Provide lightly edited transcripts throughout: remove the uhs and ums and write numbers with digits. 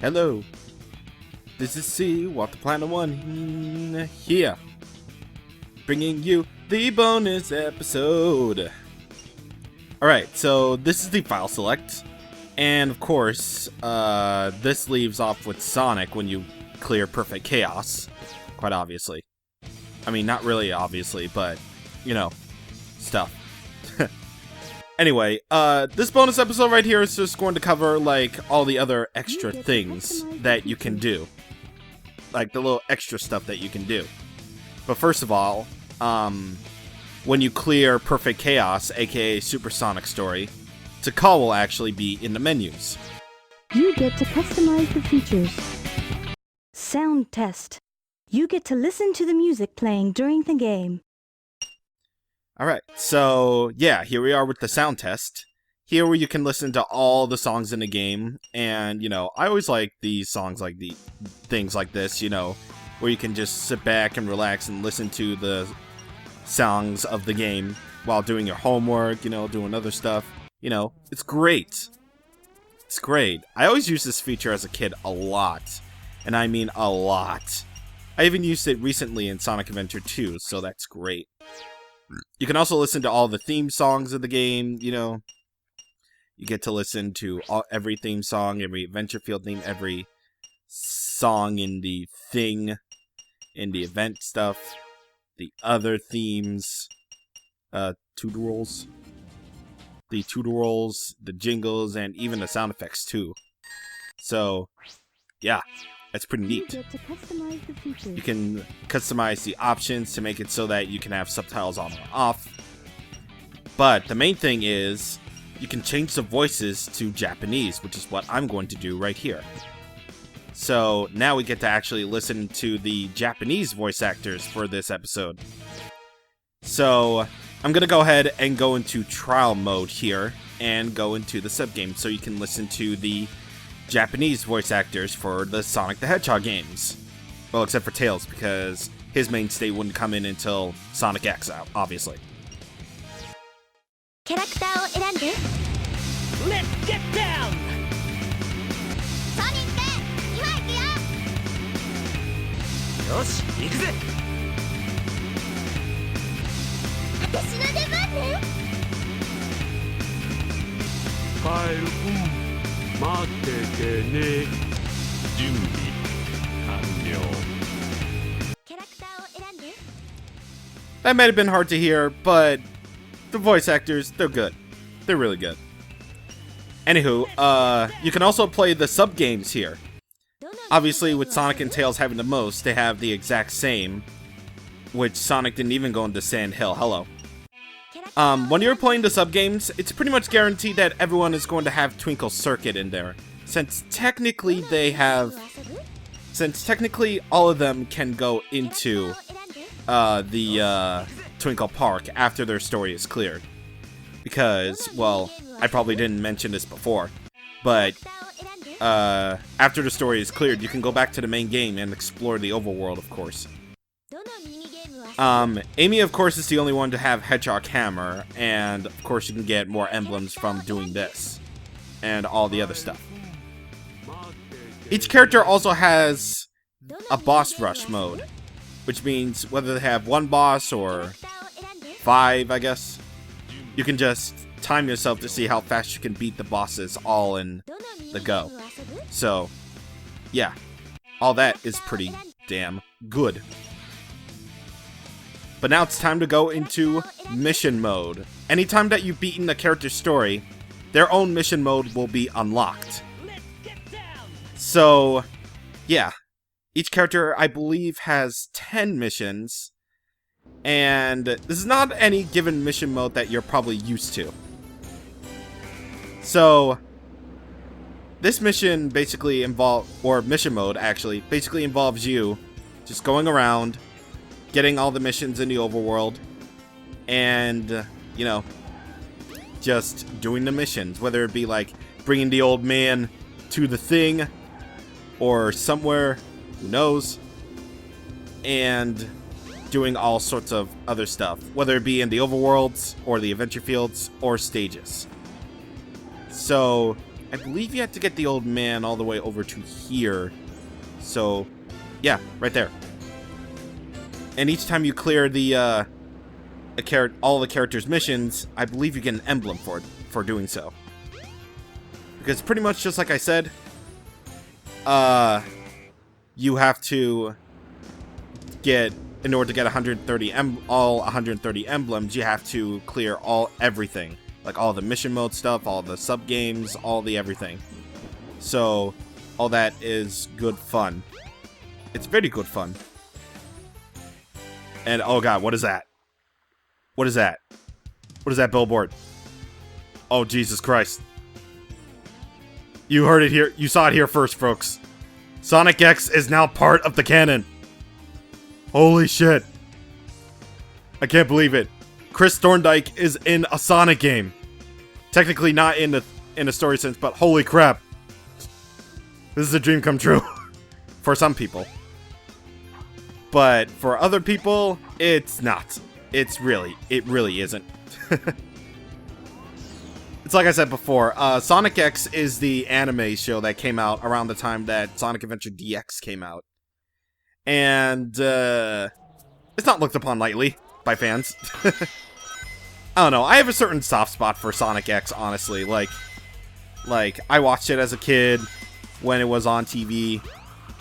Hello, this is CwapTheNintendin here, bringing you the bonus episode. Alright, so this is the file select, and of course, this leaves off with Sonic when you clear Perfect Chaos, quite obviously. I mean, not really obviously, but, you know, stuff. Anyway, this bonus episode right here is just going to cover, like, all the other extra things that you can do. Like, the little extra stuff that you can do. But first of all, when you clear Perfect Chaos, aka Supersonic Story, Takal will actually be in the menus. You get to customize the features. Sound test. You get to listen to the music playing during the game. Alright, so yeah, here we are with the sound test. Here where you can listen to all the songs in the game, and, you know, I always like these songs like things like this, you know, where you can just sit back and relax and listen to the songs of the game while doing your homework, you know, doing other stuff. You know, it's great. It's great. I always used this feature as a kid a lot, and I mean a lot. I even used it recently in Sonic Adventure 2, so that's great. You can also listen to all the theme songs of the game, you know. You get to listen to every theme song, every adventure field theme, every song in the thing, in the event stuff, the other themes, tutorials, the jingles, and even the sound effects too. So, yeah. That's pretty neat. You can customize the options to make it so that you can have subtitles on or off. But the main thing is, you can change the voices to Japanese, which is what I'm going to do right here. So now we get to actually listen to the Japanese voice actors for this episode. So I'm going to go ahead and go into trial mode here and go into the subgame so you can listen to the Japanese voice actors for the Sonic the Hedgehog games. Well, except for Tails, because his mainstay wouldn't come in until Sonic X out, obviously. Let's get down! Sonic, Yoshi, ikuze! Watashi no deban ne! カエル君待っててね準備完了 That might have been hard to hear, but the voice actors, they're good. They're really good. Anywho, you can also play the sub-games here. Obviously, with Sonic and Tails having the most, they have the exact same, which Sonic didn't even go into Sand Hill. Hello. When you're playing the sub-games, it's pretty much guaranteed that everyone is going to have Twinkle Circuit in there. Since technically all of them can go into the Twinkle Park after their story is cleared. Because, well, I probably didn't mention this before, but after the story is cleared, you can go back to the main game and explore the overworld, of course. Amy, of course, is the only one to have Hedgehog Hammer, and of course you can get more emblems from doing this, and all the other stuff. Each character also has a boss rush mode, which means whether they have one boss or 5, I guess, you can just time yourself to see how fast you can beat the bosses all in the go. So, yeah, all that is pretty damn good. But now it's time to go into mission mode. Anytime that you've beaten a character's story, their own mission mode will be unlocked. So, yeah. Each character, I believe, has 10 missions. And this is not any given mission mode that you're probably used to. So, this mission basically mission mode actually, basically involves you just going around, getting all the missions in the overworld, and, you know, just doing the missions. Whether it be like bringing the old man to the thing, or somewhere, who knows, and doing all sorts of other stuff. Whether it be in the overworlds, or the adventure fields, or stages. So, I believe you have to get the old man all the way over to here. So, yeah, right there. And each time you clear the all the characters' missions, I believe you get an emblem for doing so. Because pretty much just like I said, you have to get, in order to get 130 all 130 emblems, you have to clear everything. Like all the mission mode stuff, all the sub-games, all the everything. So, all that is good fun. It's very good fun. And, oh god, what is that? What is that? What is that billboard? Oh, Jesus Christ. You heard it here. You saw it here first, folks. Sonic X is now part of the canon. Holy shit. I can't believe it. Chris Thorndike is in a Sonic game. Technically not in a story sense, but holy crap. This is a dream come true. For some people. But for other people, it's not. It really isn't. It's like I said before, Sonic X is the anime show that came out around the time that Sonic Adventure DX came out. And, it's not looked upon lightly by fans. I don't know, I have a certain soft spot for Sonic X, honestly. Like, I watched it as a kid when it was on TV,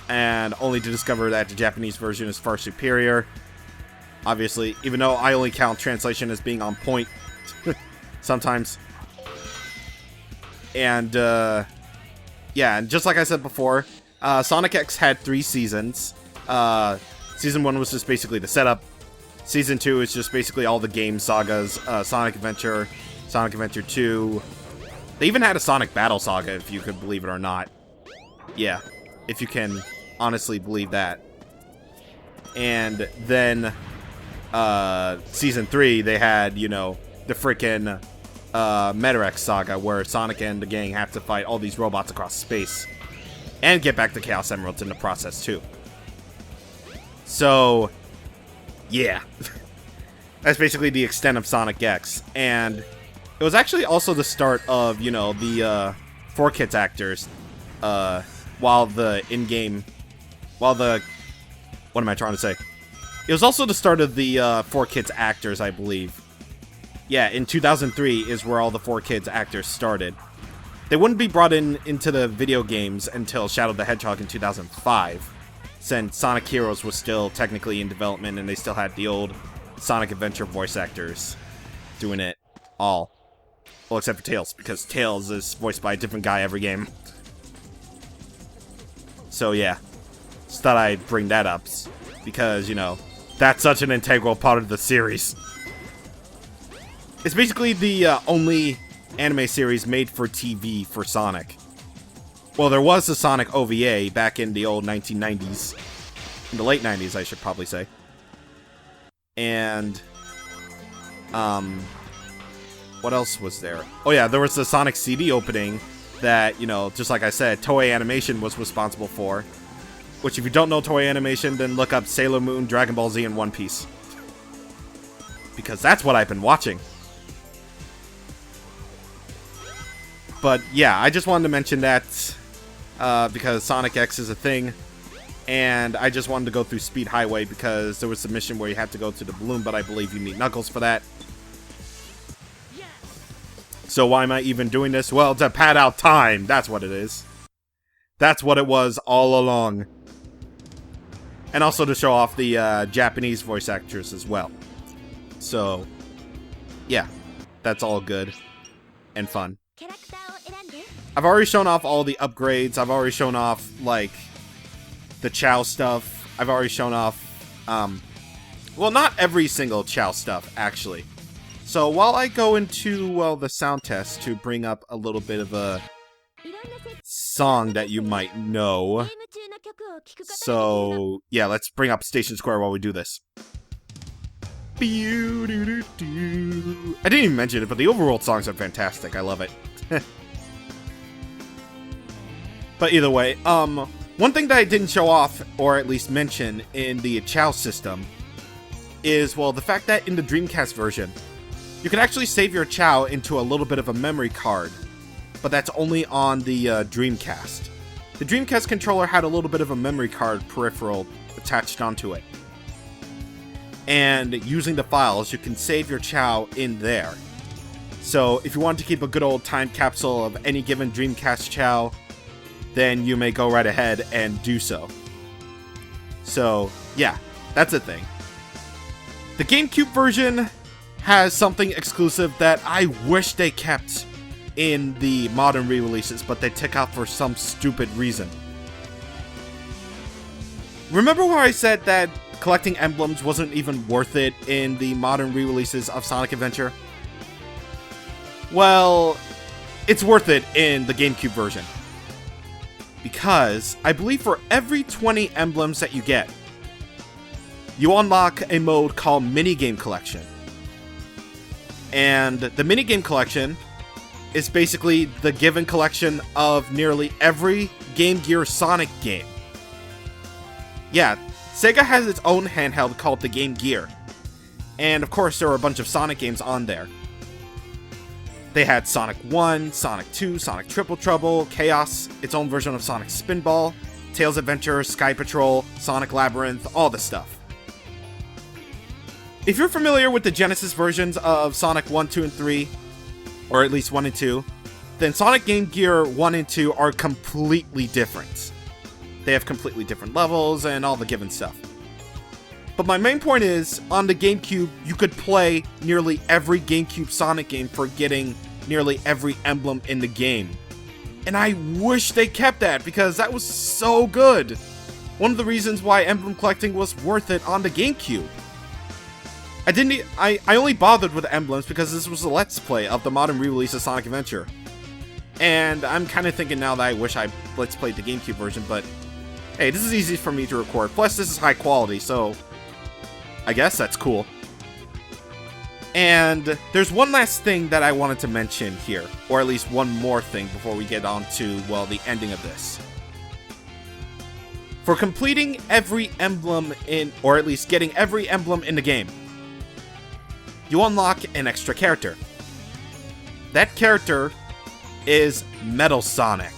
and only to discover that the Japanese version is far superior. Obviously, even though I only count translation as being on point sometimes. And, yeah, and just like I said before, Sonic X had 3 seasons. Season 1 was just basically the setup. Season 2 is just basically all the game sagas. Sonic Adventure, Sonic Adventure 2. They even had a Sonic Battle Saga, if you could believe it or not. Yeah, if you can honestly believe that. And then, Season 3, they had, you know, the frickin' Metarex Saga, where Sonic and the gang have to fight all these robots across space. And get back the Chaos Emeralds in the process, too. So, yeah. That's basically the extent of Sonic X. And it was actually also the start of, you know, the 4Kids actors. What am I trying to say? It was also the start of the 4Kids actors, I believe. Yeah, in 2003 is where all the 4Kids actors started. They wouldn't be brought into the video games until Shadow the Hedgehog in 2005, since Sonic Heroes was still technically in development and they still had the old Sonic Adventure voice actors doing it all. Well, except for Tails, because Tails is voiced by a different guy every game. So yeah, just thought I'd bring that up, because, you know, that's such an integral part of the series. It's basically the only anime series made for TV for Sonic. Well, there was a Sonic OVA back in the old 1990s. In the late 90s, I should probably say. And, what else was there? Oh yeah, there was the Sonic CD opening that, you know, just like I said, Toei Animation was responsible for. Which, if you don't know Toei Animation, then look up Sailor Moon, Dragon Ball Z, and One Piece. Because that's what I've been watching. But yeah, I just wanted to mention that because Sonic X is a thing, and I just wanted to go through Speed Highway because there was a mission where you had to go to the balloon, but I believe you need Knuckles for that. So why am I even doing this? Well, to pad out time, that's what it is. That's what it was all along. And also to show off the Japanese voice actors as well. So, yeah, that's all good and fun. I've already shown off all the upgrades. I've already shown off, like, the Chao stuff. I've already shown off, well, not every single Chao stuff, actually. So while I go into, well, the sound test to bring up a little bit of a song that you might know. So, yeah, let's bring up Station Square while we do this. I didn't even mention it, but the overworld songs are fantastic. I love it. But either way, one thing that I didn't show off, or at least mention, in the Chao system is, well, the fact that in the Dreamcast version, you can actually save your Chao into a little bit of a memory card. but that's only on the Dreamcast. The Dreamcast controller had a little bit of a memory card peripheral attached onto it. And using the files, you can save your Chow in there. So if you want to keep a good old time capsule of any given Dreamcast Chow, then you may go right ahead and do so. So, yeah, that's a thing. The GameCube version has something exclusive that I wish they kept in the modern re-releases, but they took out for some stupid reason. Remember where I said that collecting emblems wasn't even worth it in the modern re-releases of Sonic Adventure? Well, it's worth it in the GameCube version. Because I believe for every 20 emblems that you get, you unlock a mode called Minigame Collection. And the Minigame Collection is basically the given collection of nearly every Game Gear Sonic game. Yeah, Sega has its own handheld called the Game Gear. And of course there were a bunch of Sonic games on there. They had Sonic 1, Sonic 2, Sonic Triple Trouble, Chaos, its own version of Sonic Spinball, Tails Adventure, Sky Patrol, Sonic Labyrinth, all this stuff. If you're familiar with the Genesis versions of Sonic 1, 2, and 3, or at least 1 and 2, then Sonic Game Gear 1 and 2 are completely different. They have completely different levels and all the given stuff. But my main point is, on the GameCube, you could play nearly every GameCube Sonic game for getting nearly every emblem in the game. And I wish they kept that, because that was so good! One of the reasons why emblem collecting was worth it on the GameCube. I only bothered with emblems because this was a Let's Play of the modern re-release of Sonic Adventure. And I'm kind of thinking now that I wish I Let's Played the GameCube version, but hey, this is easy for me to record. Plus, this is high quality, so I guess that's cool. And there's one last thing that I wanted to mention here, or at least one more thing before we get on to, well, the ending of this. For completing every emblem in, or at least getting every emblem in the game, you unlock an extra character. That character is Metal Sonic,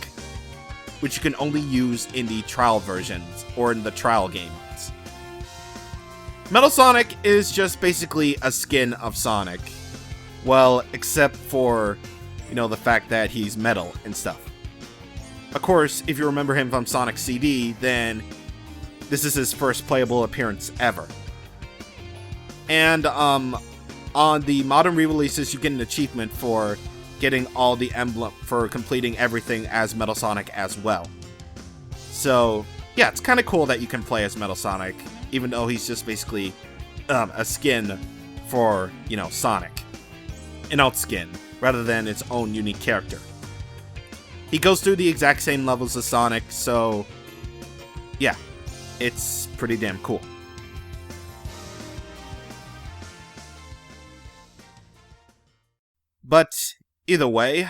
which you can only use in the trial versions, or in the trial games. Metal Sonic is just basically a skin of Sonic. Well, except for, you know, the fact that he's metal and stuff. Of course, if you remember him from Sonic CD, then this is his first playable appearance ever. And, on the modern re-releases, you get an achievement for getting all the emblem, for completing everything as Metal Sonic as well. So, yeah, it's kind of cool that you can play as Metal Sonic, even though he's just basically a skin for, you know, Sonic. An alt skin, rather than its own unique character. He goes through the exact same levels as Sonic, so yeah, it's pretty damn cool. But either way,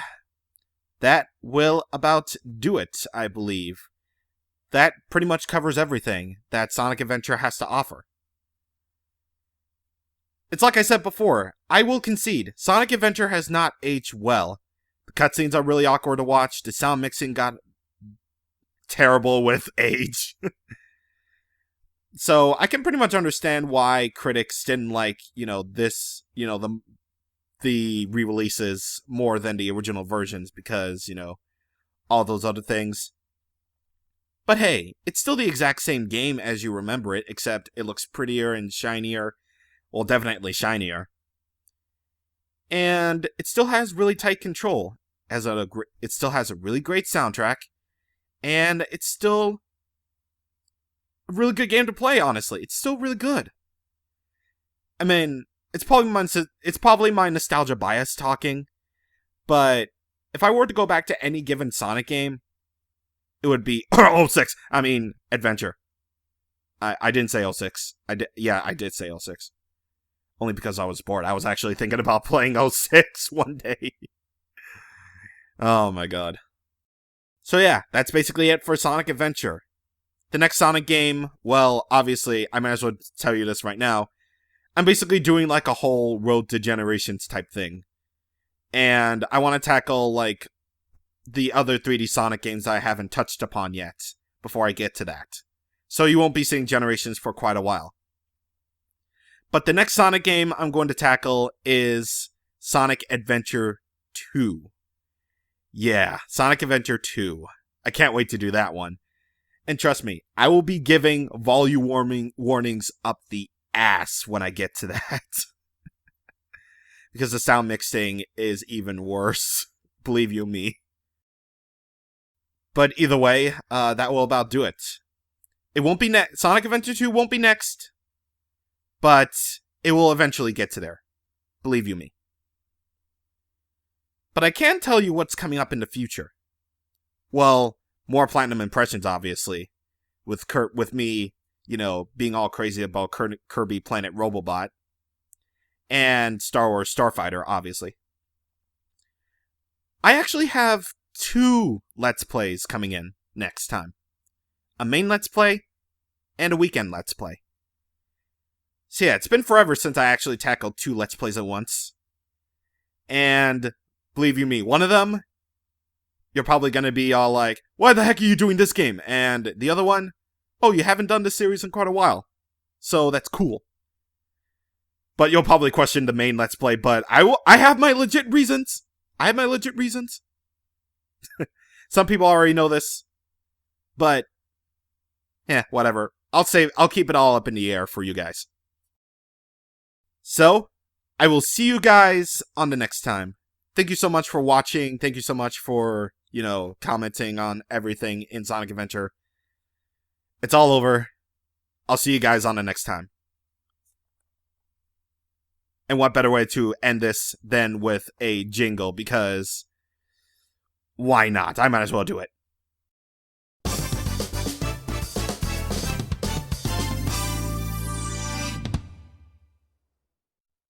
that will about do it, I believe. That pretty much covers everything that Sonic Adventure has to offer. It's like I said before, I will concede, Sonic Adventure has not aged well. The cutscenes are really awkward to watch, the sound mixing got terrible with age. So I can pretty much understand why critics didn't like, you know, this, you know, the re-releases more than the original versions because, you know, all those other things. But hey, it's still the exact same game as you remember it, except it looks prettier and shinier. Well, definitely shinier. And it still has really tight control. It still has a really great soundtrack. And it's still a really good game to play, honestly. It's still really good. I mean, it's probably my nostalgia bias talking. But if I were to go back to any given Sonic game, it would be 06. I mean, Adventure. I didn't say 06. I did say 06. Only because I was bored. I was actually thinking about playing 06 one day. Oh my god. So yeah, that's basically it for Sonic Adventure. The next Sonic game, well, obviously, I might as well tell you this right now. I'm basically doing like a whole Road to Generations type thing. And I want to tackle like the other 3D Sonic games I haven't touched upon yet before I get to that. So you won't be seeing Generations for quite a while. But the next Sonic game I'm going to tackle is Sonic Adventure 2. Yeah, Sonic Adventure 2. I can't wait to do that one. And trust me, I will be giving volume warnings up the ass when I get to that. Because the sound mixing is even worse. Believe you me. But either way, that will about do it. It won't be next. Sonic Adventure 2 won't be next. But it will eventually get to there. Believe you me. But I can tell you what's coming up in the future. Well, more Platinum Impressions, obviously. With me, being all crazy about Kirby Planet Robobot. And Star Wars Starfighter, obviously. I actually have 2 Let's Plays coming in next time. A main Let's Play, and a weekend Let's Play. So yeah, it's been forever since I actually tackled 2 Let's Plays at once. And, believe you me, one of them, you're probably going to be all like, why the heck are you doing this game? And the other one, oh, you haven't done this series in quite a while. So that's cool. But you'll probably question the main Let's Play, but I have my legit reasons. Some people already know this. But, whatever. I'll keep it all up in the air for you guys. So, I will see you guys on the next time. Thank you so much for watching. Thank you so much for, commenting on everything in Sonic Adventure. It's all over. I'll see you guys on the next time. And what better way to end this than with a jingle, because why not? I might as well do it.